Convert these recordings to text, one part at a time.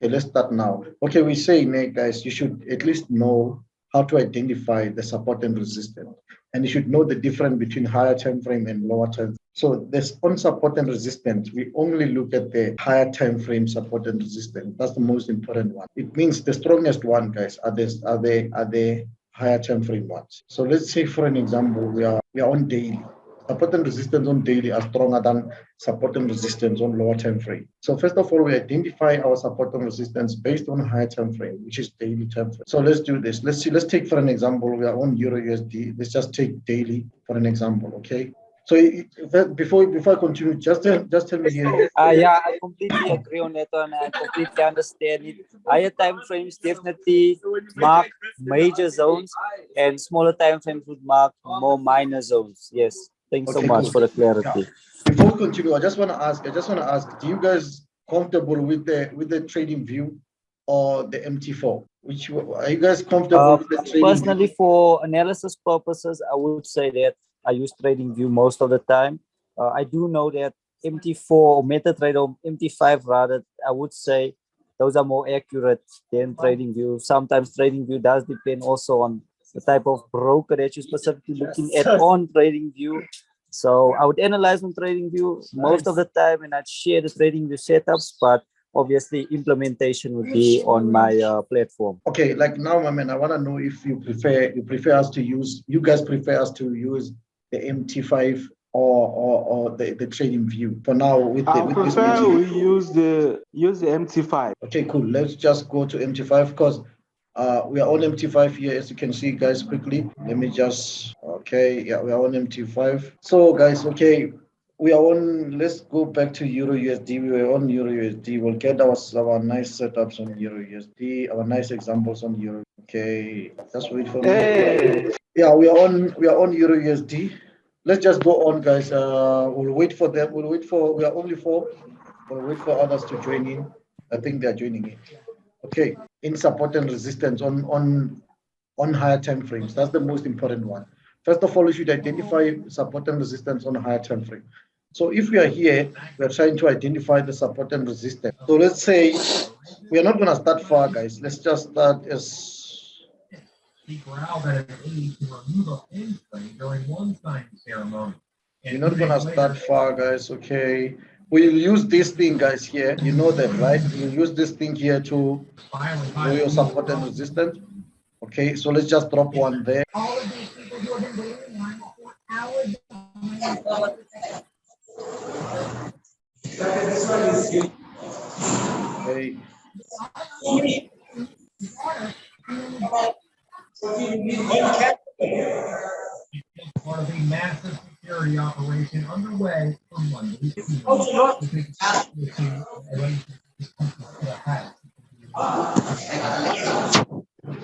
Okay, let's start now. Okay, we say, guys, you should at least know how to identify the support and resistance. And you should know the difference between higher time frame and lower time. So this on support and resistance, we only look at the higher time frame support and resistance. That's the most important one. It means the strongest one, guys, are the higher time frame ones. So let's say, for an example, we are on daily. Support and resistance on daily are stronger than support and resistance on lower time frame. So first of all, we identify our support and resistance based on higher time frame, which is daily time frame. So let's do this. Let's take for an example, we are on Euro USD. Let's just take daily for an example, okay? So before I continue, just tell me here. Yeah, I completely agree on that one. I completely understand it. Higher time frames definitely mark major zones, and smaller time frames would mark more minor zones. Yes. Thanks so Okay, much cool. for the Yeah. clarity. Before we continue, I just want to ask, do you guys comfortable with the trading view or the MT4? Which are you guys comfortable with the trading view? Personally, for analysis purposes, I would say that I use TradingView most of the time. I do know that MT4 or MetaTrader or MT5 rather, I would say those are more accurate than TradingView. Sometimes TradingView does depend also on the type of broker that you're specifically looking at on TradingView. So I would analyze on TradingView most of the time, and I'd share the TradingView setups, but obviously implementation would be on my platform. Okay, like now, my man, I want to know if you guys prefer us to use the MT5 or the trading view for now I with this prefer meeting. we use the MT5. Okay, cool. Let's just go to MT5 because we are on MT5 here, as you can see, guys. Quickly, let me just. Okay, yeah, we are on MT5. So, guys, okay, we are on. Let's go back to Euro USD. We were on Euro USD. We'll get our nice setups on Euro USD. Our nice examples on Euro. Okay, just wait for me. Hey, Yeah, we are on Euro USD. Let's just go on, guys. We'll wait for them. We'll wait for. We are only four. We'll wait for others to join in. I think they are joining in. Okay, in support and resistance on higher time frames. That's the most important one. First of all, you should identify support and resistance on a higher time frame. So if we are here, we are trying to identify the support and resistance. So let's say we are not going to start far, guys. Let's just start as. We're not going to start far, guys. Okay. We'll use this thing, guys, here. You know that, right? We'll use this thing here to do your support and resistance. Okay, so let's just drop one there. Okay. Part of a massive security operation underway from Monday.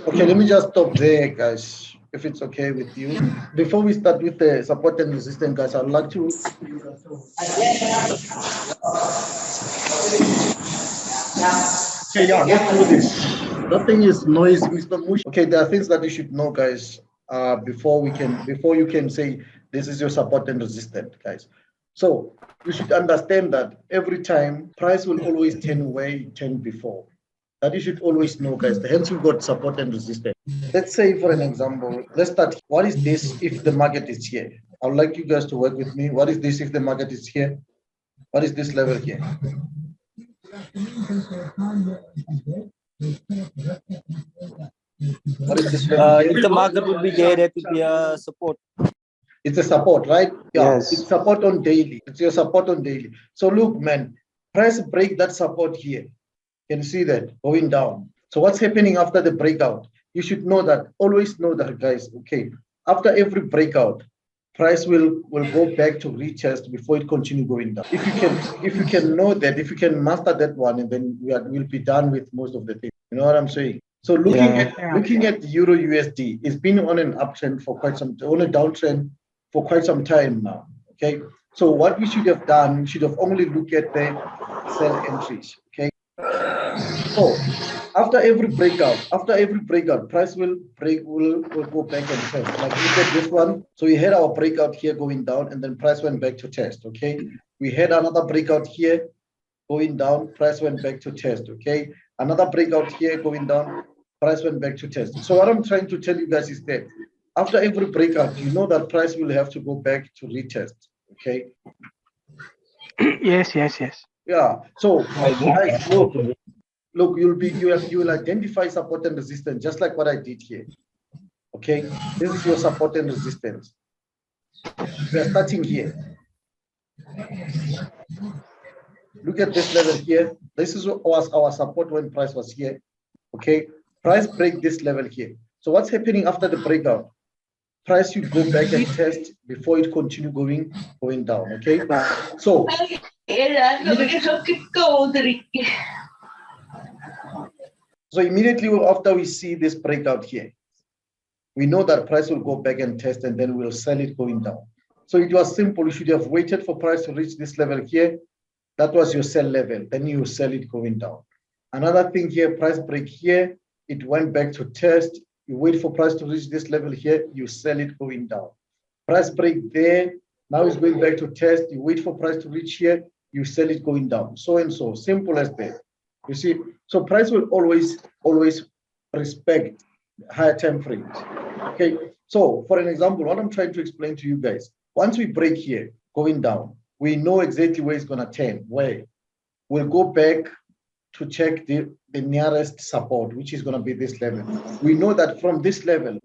Okay, let me just stop there, guys, if it's okay with you. Before we start with the support and resistance, guys, I'd like to. Okay, yeah, let's do this. Nothing is noise, Mr. Mush. Okay, there are things that you should know, guys, before you can say this is your support and resistance, guys. So you should understand that every time price will always turn where it turned before. That you should always know, guys. Hence, we got support and resistance. Let's say, for an example, let's start. What is this if the market is here? I would like you guys to work with me. What is this if the market is here? What is this level here? What is this level here? If the market would be there, that would be a support. It's a support, right? Yeah, Yes. it's support on daily. It's your support on daily. So look, man, price break that support here. Can you see that going down? So what's happening after the breakout? You should know that. Always know that, guys. Okay, after every breakout, price will go back to retest before it continue going down. If you can know that, if you can master that one, and then we'll be done with most of the things. You know what I'm saying? So looking at Euro USD, it's been on an uptrend for quite some, on a downtrend for quite some time now. Okay, so what we should have done, we should have only looked at the sell entries. Okay, so after every breakout, price will go back and test. Like look at this one. So we had our breakout here going down, and then price went back to test. Okay, we had another breakout here going down, price went back to test. Okay, Another breakout here going down, price went back to test. So what I'm trying to tell you guys is that after every breakout, you know that price will have to go back to retest. Okay. Yes. Yeah. So guys, look, you will identify support and resistance just like what I did here. Okay. This is your support and resistance. We are starting here. Look at this level here. This was our support when price was here. Okay. Price break this level here. So what's happening after the breakout? Price should go back and test before it continue going down. Okay. So immediately after we see this breakout here, we know that price will go back and test and then we'll sell it going down. So it was simple. You should have waited for price to reach this level here. That was your sell level. Then you sell it going down. Another thing here, price break here. It went back to test. You wait for price to reach this level here. You sell it going down. Price break there. Now it's going back to test. You wait for price to reach here. You sell it going down. So and so. Simple as that. You see, so price will always respect higher time frames. Okay. So for an example, what I'm trying to explain to you guys, once we break here, going down, we know exactly where it's going to turn. Where we'll go back to check the nearest support, which is going to be this level. We know that from this level,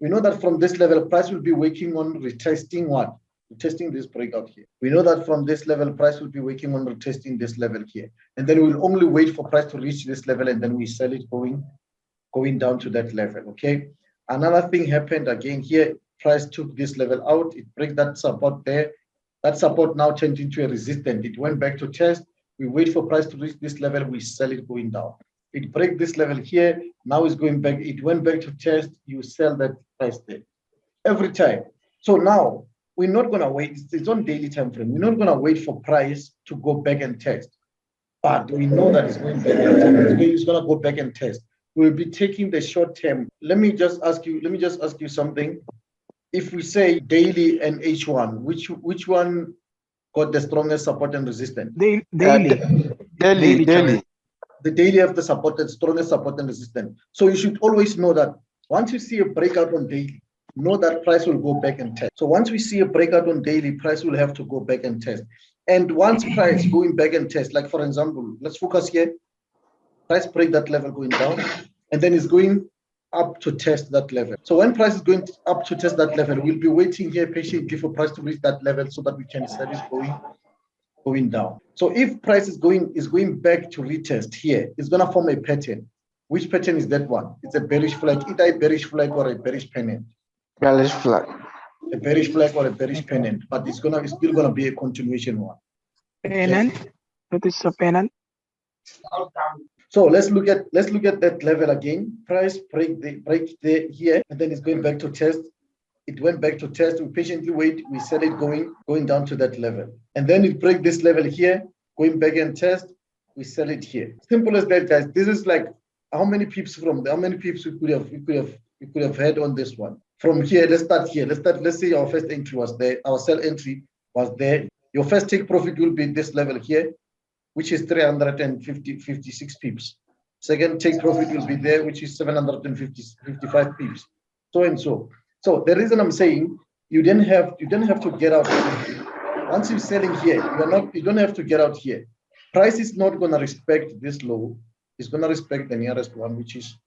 price will be working on retesting what? Retesting this breakout here. We know that from this level, price will be working on retesting this level here. And then we'll only wait for price to reach this level and then we sell it going down to that level. Okay. Another thing happened again here. Price took this level out. It break that support there. That support now turned into a resistance. It went back to test. We wait for price to reach this level. We sell it going down. It break this level here. Now it's going back. It went back to test. You sell that price there every time. So now we're not going to wait. It's on daily time frame. We're not going to wait for price to go back and test. But we know that it's going back and test. It's going to go back and test. We'll be taking the short term. Let me just ask you something. If we say daily and H1, which one got the strongest support and resistance? Daily. Daily. The daily have the strongest support and resistance. So you should always know that once you see a breakout on daily, know that price will go back and test. So once we see a breakout on daily, price will have to go back and test. And once price going back and test, like for example, let's focus here. Price break that level going down, and then it's going up to test that level. So when price is going up to test that level, we'll be waiting here patiently for price to reach that level so that we can sell it going down. So if price is going back to retest here, it's going to form a pattern. Which pattern is that one? It's a bearish flag, either a bearish flag or a bearish pennant. Bearish flag. A bearish flag or a bearish pennant, but it's still gonna be a continuation one. Pennant. That is a pennant. So let's look at that level again. Price break the here, and then it's going back to test. It went back to test. We patiently wait. We sell it going down to that level, and then it break this level here, going back and test. We sell it here. Simple as that, guys. This is like how many pips we could have had on this one. From here, let's start here. Let's say our first entry was there. Our sell entry was there. Your first take profit will be this level here, which is 356 pips. Second take profit will be there, which is 755 pips. So and so. So the reason I'm saying you don't have to get out. Once you're selling here, you don't have to get out here. Price is not going to respect this low. It's going to respect the nearest one, which is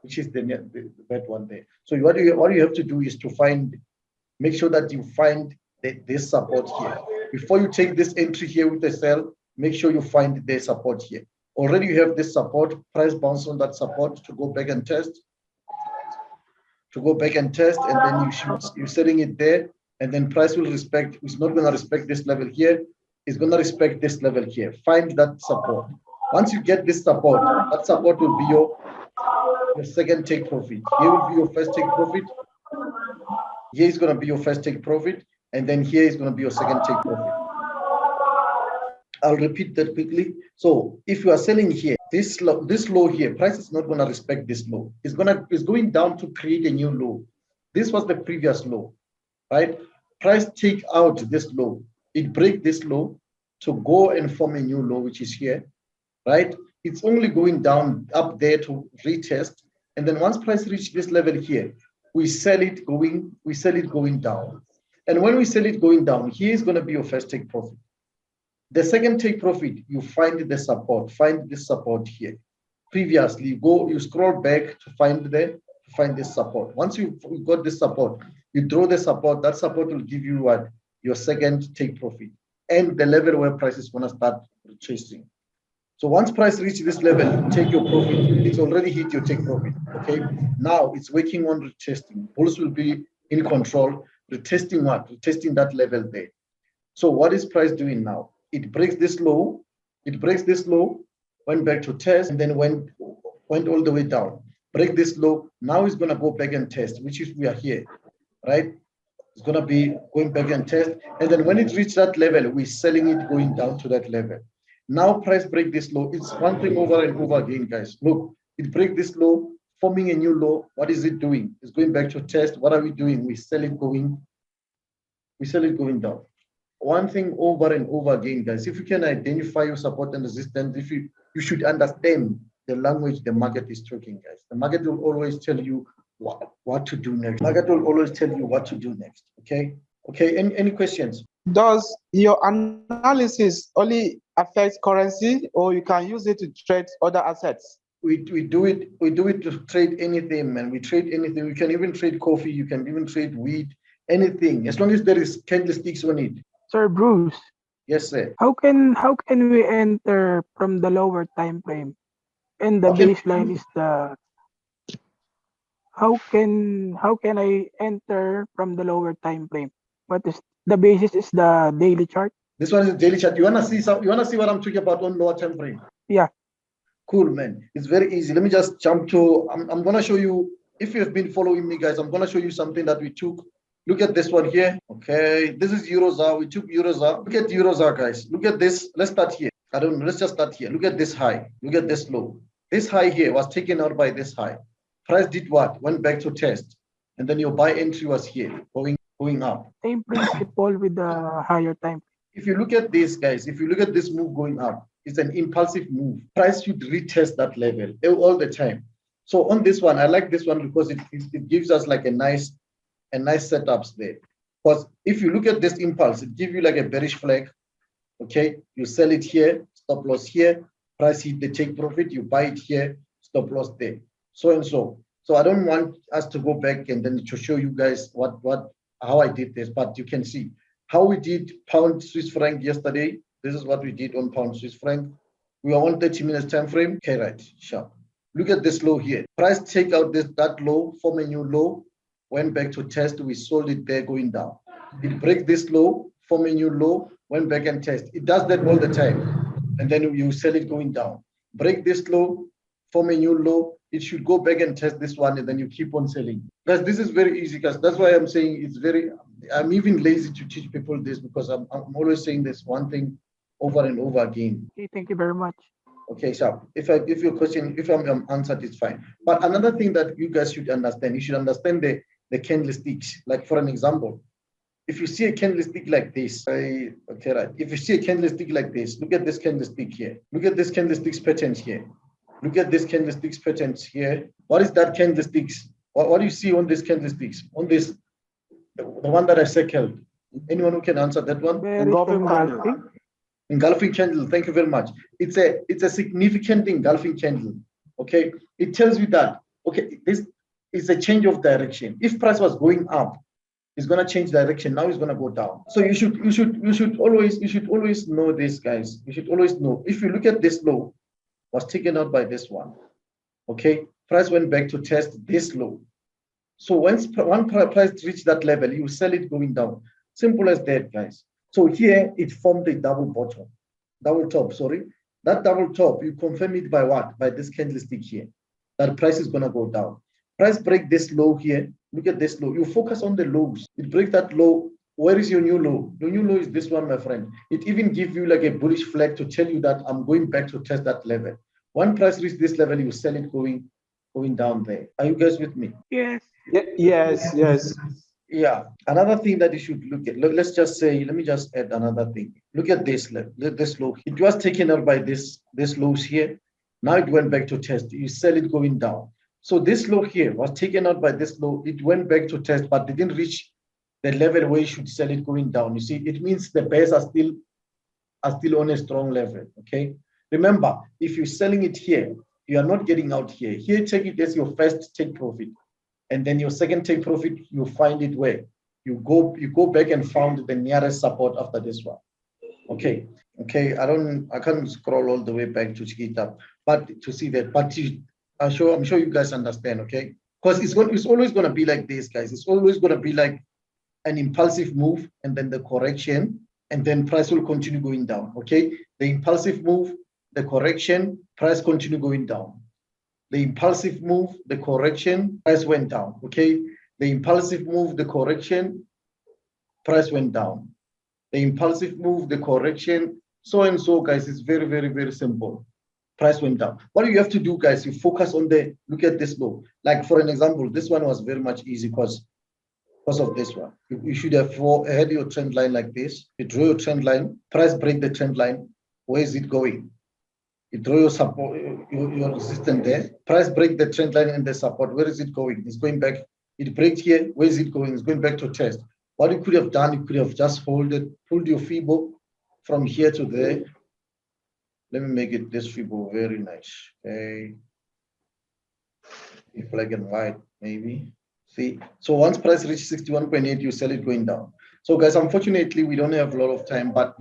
that one there. So what you have to do is to make sure that you find this support here. Before you take this entry here with the sell, make sure you find the support here. Already you have this support, price bounce on that support to go back and test. And then you're selling it there, and then price will respect. It's not going to respect this level here. It's going to respect this level here. Find that support. Once you get this support, that support will be your second take profit. Here will be your first take profit. Here is going to be your first take profit, and then here is going to be your second take profit. I'll repeat that quickly. So if you are selling here, this low here, price is not going to respect this low. It's going down to create a new low. This was the previous low, right? Price take out this low. It break this low to go and form a new low, which is here, right? it's only going down up there to retest. And then once price reach this level here, we sell it going down. And when we sell it going down, here is going to be your first take profit. The second take profit, you find the support here. Previously, you scroll back to find this support. Once you got this support, you draw the support. That support will give you what? Your second take profit and the level where price is going to start chasing. So once price reach this level, take your profit. It's already hit your take profit. Okay. Now it's working on retesting. Bulls will be in control. Retesting what? Retesting that level there. So what is price doing now? It breaks this low. Went back to test, and then went all the way down. Break this low. Now it's going to go back and test, which is we are here, right? It's going to be going back and test. And then when it reaches that level, we're selling it going down to that level. Now price break this low. It's one thing over and over again, guys. Look, it break this low, forming a new low. What is it doing? It's going back to test. What are we doing? We sell it going down. One thing over and over again, guys. If you can identify your support and resistance, you should understand the language the market is talking, guys. The market will always tell you what to do next. Market will always tell you what to do next. Okay. Any questions? Does your analysis only affect currency, or you can use it to trade other assets? We do it to trade anything, man. We trade anything. We can even trade coffee. You can even trade wheat, anything, as long as there is candlesticks on it. Sir Bruce, Yes, sir. how can we enter from the lower time frame? And the Okay. baseline is the how can I enter from the lower time frame? What is the basis is the daily chart? This one is a daily chart. You wanna see what I'm talking about on lower time frame? Yeah. Cool, man. It's very easy. Let me just jump to. I'm gonna show you. If you've been following me, guys, I'm gonna show you something that we took. Look at this one here. Okay, this is Eurozar. We took Eurozar. Look at Eurozar, guys. Look at this. Let's start here. Let's just start here. Look at this high. Look at this low. This high here was taken out by this high. Price did what? Went back to test. And then your buy entry was here, going up. Same principle with the higher time. If you look at this, guys, if you look at this move going up, it's an impulsive move. Price should retest that level all the time. So on this one, I like this one because it gives us like a nice setups there. Because if you look at this impulse, it gives you like a bearish flag. Okay, you sell it here, stop loss here, price hit the take profit, you buy it here, stop loss there, so and so. So I don't want us to go back and then to show you guys how I did this, but you can see how we did pound Swiss franc yesterday. This is what we did on pound Swiss franc. We are on 30 minutes time frame. Okay, right, sharp. Look at this low here. Price take out that low, form a new low, went back to test. We sold it there going down. It break this low, form a new low, went back and test. It does that all the time. And then you sell it going down. Break this low, form a new low. It should go back and test this one, and then you keep on selling. Guys, this is very easy, guys. That's why I'm saying I'm even lazy to teach people this, because I'm always saying this one thing over and over again. Okay, thank you very much. Okay, sharp. If your question, if I'm answered, it's fine. But another thing that you guys should understand, you should understand the candlesticks. Like for an example, if you see a candlestick like this, okay, right. If you see a candlestick like this, look at this candlestick here. Look at this candlestick's patterns here. Look at this candlestick's patterns here. What is that candlesticks? What do you see on these candlesticks? On this, the one that I circled. Anyone who can answer that one? Very engulfing. Engulfing candle. Thank you very much. It's a significant engulfing candle. Okay, it tells you that this is a change of direction. If price was going up, it's gonna change direction. Now it's gonna go down. So you should always know this, guys. You should always know. If you look at this low, was taken out by this one. Okay, price went back to test this low. So once price reached that level, you sell it going down. Simple as that, guys. So here it formed a double top, sorry. That double top, you confirm it by what? By this candlestick here. That price is gonna go down. Price break this low here. Look at this low. You focus on the lows. It breaks that low. Where is your new low? Your new low is this one, my friend. It even gives you like a bullish flag to tell you that I'm going back to test that level. When price reaches this level, you sell it going down there. Are you guys with me? Yes. Yes. Yeah. Another thing that you should look at. Let's just say, let me just add another thing. Look at this low. It was taken out by this lows here. Now it went back to test. You sell it going down. So this low here was taken out by this low. It went back to test, but didn't reach the level where you should sell it going down. You see, it means the bears are still on a strong level. Okay. Remember, if you're selling it here, you are not getting out here. Here, take it as your first take profit, and then your second take profit. You find it where you go back and found the nearest support after this one. Okay. Okay. I can't scroll all the way back to Chiquita, but to see that. But I'm sure you guys understand. Okay. Because it's always going to be like this, guys. It's always going to be like an impulsive move and then the correction, and then price will continue going down. Okay. The impulsive move, the correction, price continue going down. The impulsive move, the correction, price went down. Okay. The impulsive move, the correction, price went down. The impulsive move, the correction, so and so, guys. It's very, very, very simple. Price went down. What you have to do, guys, you focus on look at this low. Like for an example, this one was very much easy because of this one. You should have had your trend line like this. You draw your trend line, price break the trend line. Where is it going? You draw your support, your resistance there. Price break the trend line and the support. Where is it going? It's going back. It breaks here. Where is it going? It's going back to test. What you could have done, you could have just pulled your FIBO from here to there. Let me make it this FIBO very nice. Okay. Black and white, maybe. See, so once price reaches 61.8, you sell it going down. So guys, unfortunately, we don't have a lot of time, but